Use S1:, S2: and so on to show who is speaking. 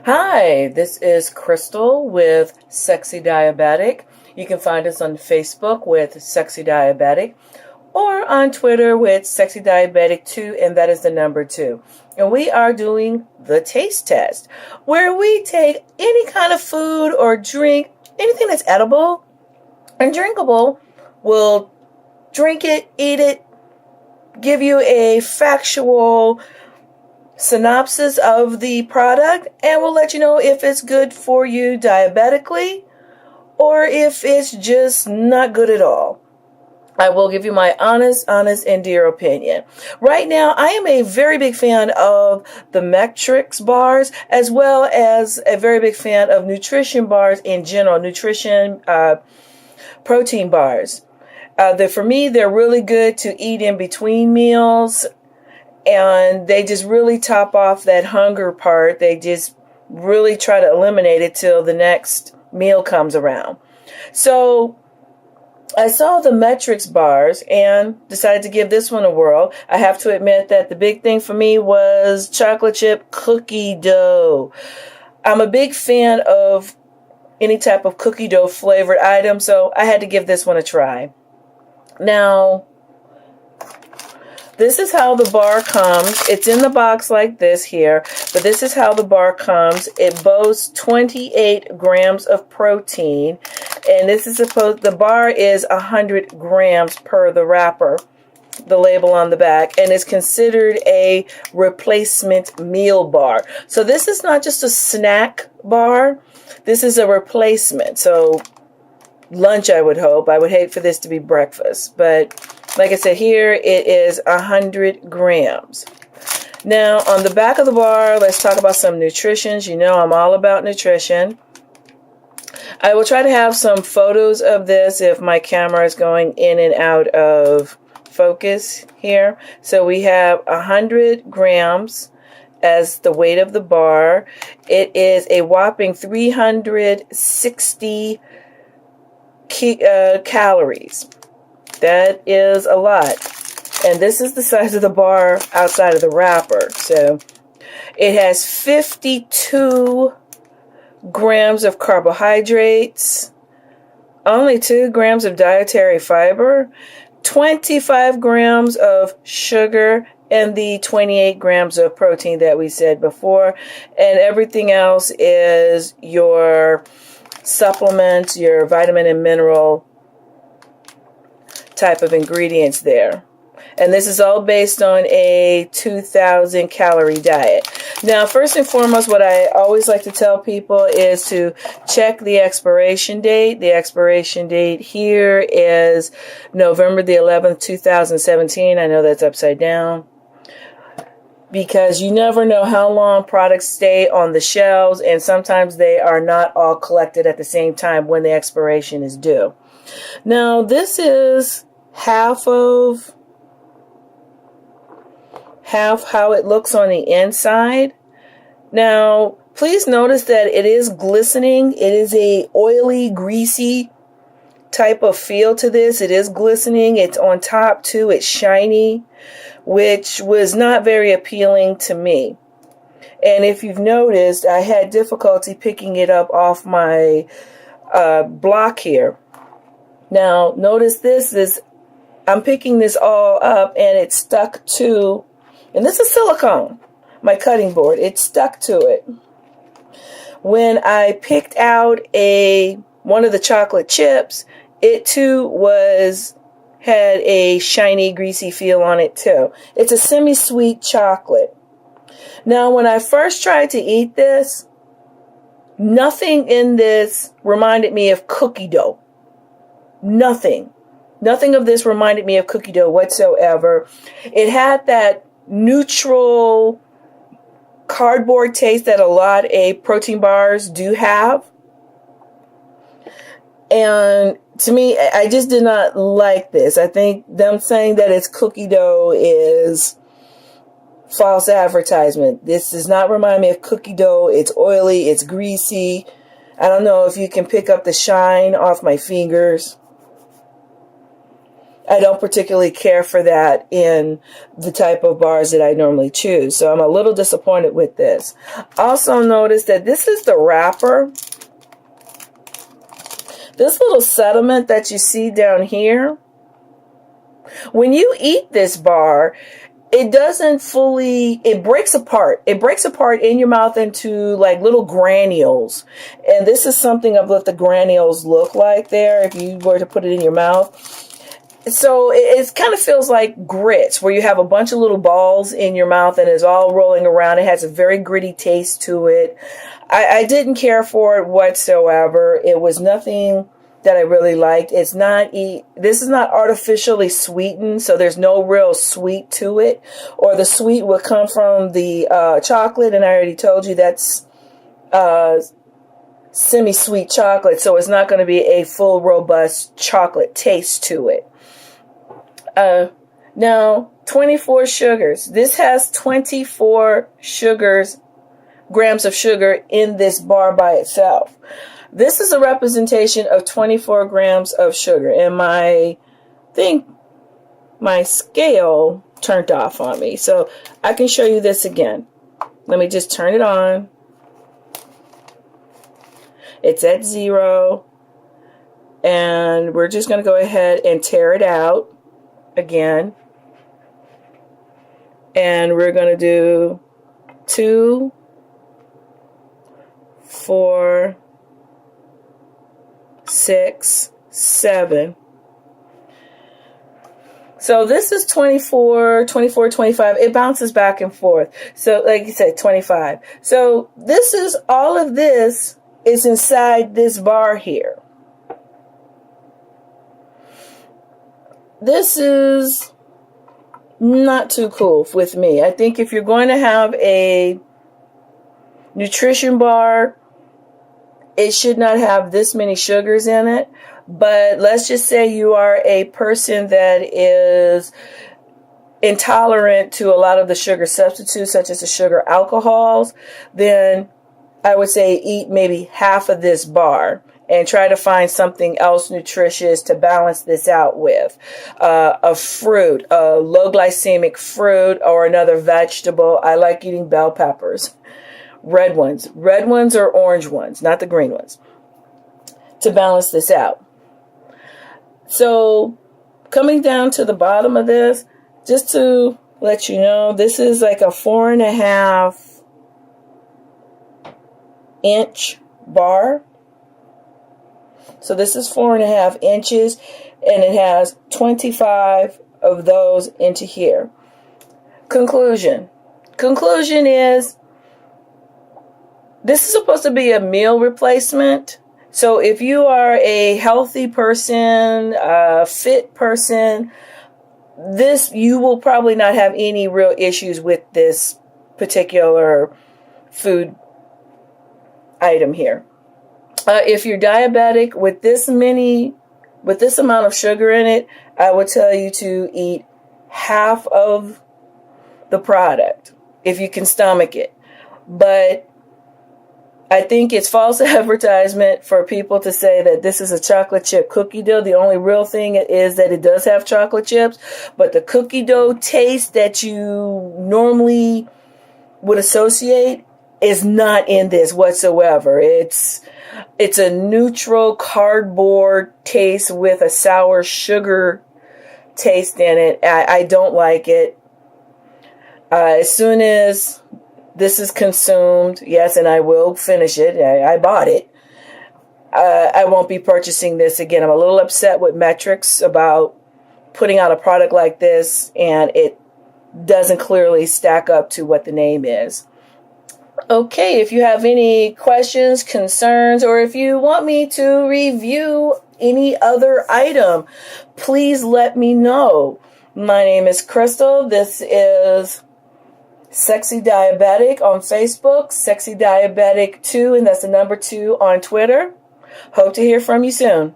S1: Hi, this is Crystal with SexyDiabetic. You can find us on Facebook with SexyDiabetic or on Twitter with SexyDiabetic2, and that is the number 2. And we are doing the taste test, where we take any kind of food or drink, anything that's edible and drinkable, we'll drink it, eat it, give you a factual synopsis of the product, and we'll let you know if it's good for you diabetically or if it's just not good at all. I will give you my honest and dear opinion. Right now, I am a very big fan of the Matrix bars, as well as a very big fan of nutrition bars in general, protein bars. For me, they're really good to eat in between meals, and they just really top off that hunger part. They just really try to eliminate it till the next meal comes around. So I saw the Matrix bars and decided to give this one a whirl. I have to admit that the big thing for me was chocolate chip cookie dough. I'm a big fan of any type of cookie dough flavored item, so I had to give this one a try. Now, this is how the bar comes. It's in the box like this here, but this is how the bar comes. It boasts 28 grams of protein, and the bar is 100 grams per the wrapper, the label on the back, and is considered a replacement meal bar. So this is not just a snack bar. This is a replacement. So lunch, I would hope. I would hate for this to be breakfast, but like I said, here it is 100 grams. Now, on the back of the bar, let's talk about some nutritions. You know I'm all about nutrition. I will try to have some photos of this if my camera is going in and out of focus here. So we have 100 grams as the weight of the bar. It is a whopping 360 calories. That is a lot. And this is the size of the bar outside of the wrapper. So it has 52 grams of carbohydrates, only 2 grams of dietary fiber, 25 grams of sugar, and the 28 grams of protein that we said before. And everything else is your supplements, your vitamin and mineral type of ingredients there. And this is all based on a 2,000 calorie diet. Now, first and foremost, what I always like to tell people is to check the expiration date. The expiration date here is November the 11th, 2017. I know that's upside down, because you never know how long products stay on the shelves, and sometimes they are not all collected at the same time when the expiration is due. Now, this is half how it looks on the inside. Now, please notice that it is glistening. It is a oily, greasy type of feel to this. It is glistening. It's on top too. It's shiny, which was not very appealing to me. And if you've noticed, I had difficulty picking it up off my block here. Now, notice I'm picking this all up, and it's stuck to, and this is silicone, my cutting board. It's stuck to it. When I picked out one of the chocolate chips, it too had a shiny, greasy feel on it too. It's a semi-sweet chocolate. Now, when I first tried to eat this, nothing in this reminded me of cookie dough. Nothing of this reminded me of cookie dough whatsoever. It had that neutral cardboard taste that a lot of protein bars do have. And to me, I just did not like this. I think them saying that it's cookie dough is false advertisement. This does not remind me of cookie dough. It's oily, it's greasy. I don't know if you can pick up the shine off my fingers. I don't particularly care for that in the type of bars that I normally choose. So I'm a little disappointed with this. Also notice that this is the wrapper. This little sediment that you see down here, when you eat this bar, it doesn't fully, it breaks apart. It breaks apart in your mouth into like little granules. And this is something of what the granules look like there if you were to put it in your mouth. So it kind of feels like grits, where you have a bunch of little balls in your mouth and it's all rolling around. It has a very gritty taste to it. I didn't care for it whatsoever. It was nothing that I really liked. This is not artificially sweetened, so there's no real sweet to it. Or the sweet would come from the chocolate, and I already told you that's semi-sweet chocolate, so it's not going to be a full, robust chocolate taste to it. Now, 24 sugars. This has 24 grams of sugar in this bar by itself. This is a representation of 24 grams of sugar. And my scale turned off on me. So I can show you this again. Let me just turn it on. It's at 0. And we're just going to go ahead and tear it out again. And we're going to do 2, 4, 6, 7. So this is 24, 25. It bounces back and forth. So like you said, 25. So this is, all of this is inside this bar here. This is not too cool with me. I think if you're going to have a nutrition bar, it should not have this many sugars in it. But let's just say you are a person that is intolerant to a lot of the sugar substitutes, such as the sugar alcohols, then I would say eat maybe half of this bar and try to find something else nutritious to balance this out with. A fruit, a low glycemic fruit, or another vegetable. I like eating bell peppers. Red ones or orange ones, not the green ones, to balance this out. So coming down to the bottom of this, just to let you know, this is like a 4.5 inch bar. So this is 4.5 inches, and it has 25 of those into here. Conclusion is, this is supposed to be a meal replacement. So if you are a healthy person, a fit person, you will probably not have any real issues with this particular food item here. If you're diabetic with this amount of sugar in it, I would tell you to eat half of the product if you can stomach it. But I think it's false advertisement for people to say that this is a chocolate chip cookie dough. The only real thing is that it does have chocolate chips, but the cookie dough taste that you normally would associate is not in this whatsoever. It's a neutral cardboard taste with a sour sugar taste in it. I don't like it. As soon as this is consumed, yes, and I will finish it. I bought it. I won't be purchasing this again. I'm a little upset with Metrics about putting out a product like this, and it doesn't clearly stack up to what the name is. Okay, if you have any questions, concerns, or if you want me to review any other item, please let me know. My name is Crystal. This is SexyDiabetic on Facebook, SexyDiabetic 2, and that's the number 2 on Twitter. Hope to hear from you soon.